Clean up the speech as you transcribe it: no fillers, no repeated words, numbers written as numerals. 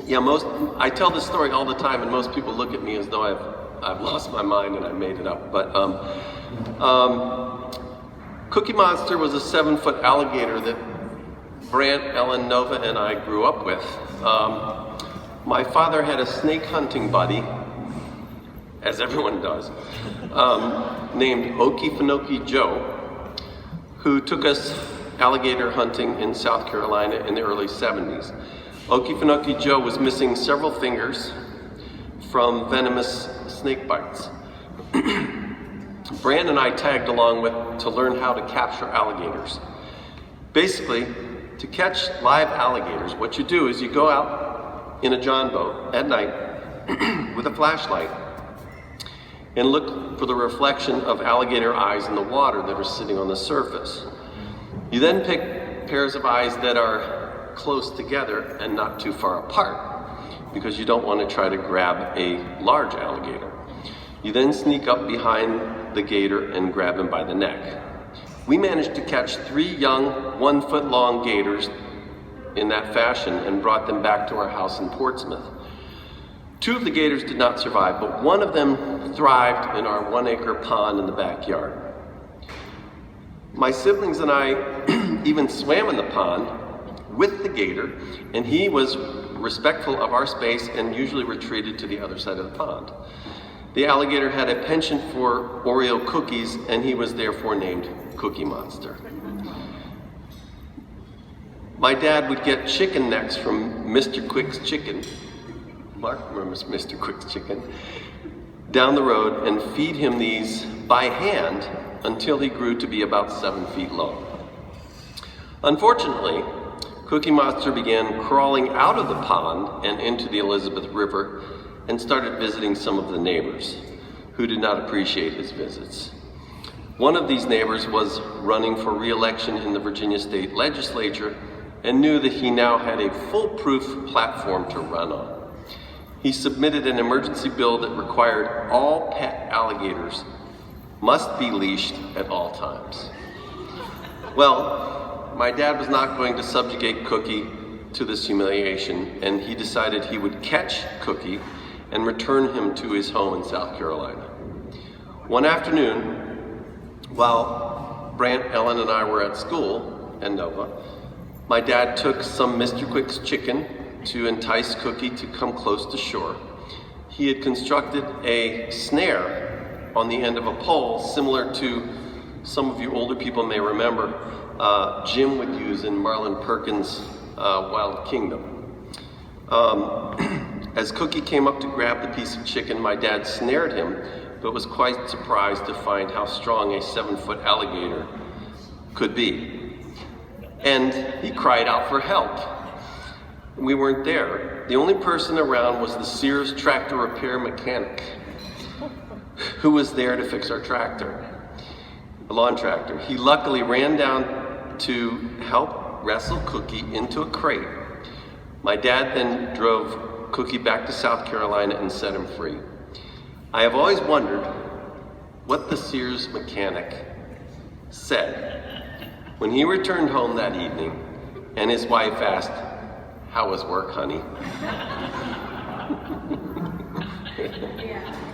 Yeah, I tell this story all the time, and most people look at me as though I've lost my mind and I made it up. But Cookie Monster was a 7-foot alligator that Brant, Ellen, Nova, and I grew up with. My father had a snake hunting buddy, as everyone does, named Okefenokee Joe, who took us alligator hunting in South Carolina in the early 70s. Okefenokee Joe was missing several fingers from venomous snake bites. Brand and I tagged along to learn how to capture alligators. Basically, to catch live alligators, what you do is you go out in a john boat at night with a flashlight and look for the reflection of alligator eyes in the water that are sitting on the surface. You then pick pairs of eyes that are close together and not too far apart, because you don't want to try to grab a large alligator. You then sneak up behind the gator and grab him by the neck. We managed to catch 3 young 1-foot-long gators in that fashion and brought them back to our house in Portsmouth. 2 of the gators did not survive, but one of them thrived in our 1-acre pond in the backyard. My siblings and I even swam in the pond with the gator, and he was respectful of our space and usually retreated to the other side of the pond. The alligator had a penchant for Oreo cookies, and he was therefore named Cookie Monster. My dad would get chicken necks from Mr. Quick's Chicken, Mark remembers Mr. Quick's Chicken, down the road and feed him these by hand until he grew to be about 7 feet long. Unfortunately, Cookie Monster began crawling out of the pond and into the Elizabeth River and started visiting some of the neighbors who did not appreciate his visits. One of these neighbors was running for re-election in the Virginia State Legislature and knew that he now had a foolproof platform to run on. He submitted an emergency bill that required all pet alligators must be leashed at all times. Well, my dad was not going to subjugate Cookie to this humiliation, and he decided he would catch Cookie and return him to his home in South Carolina. One afternoon, while Brant, Ellen, and I were at school, and Nova, my dad took some Mr. Quick's chicken to entice Cookie to come close to shore. He had constructed a snare on the end of a pole, similar to some of you older people may remember Jim would use in Marlon Perkins' Wild Kingdom. As Cookie came up to grab the piece of chicken, my dad snared him, but was quite surprised to find how strong a 7-foot alligator could be. And he cried out for help. We weren't there. The only person around was the Sears tractor repair mechanic, who was there to fix our tractor, a lawn tractor. He luckily ran down to help wrestle Cookie into a crate. My dad then drove Cookie back to South Carolina and set him free. I have always wondered what the Sears mechanic said when he returned home that evening and his wife asked, "How was work, honey?" Yeah.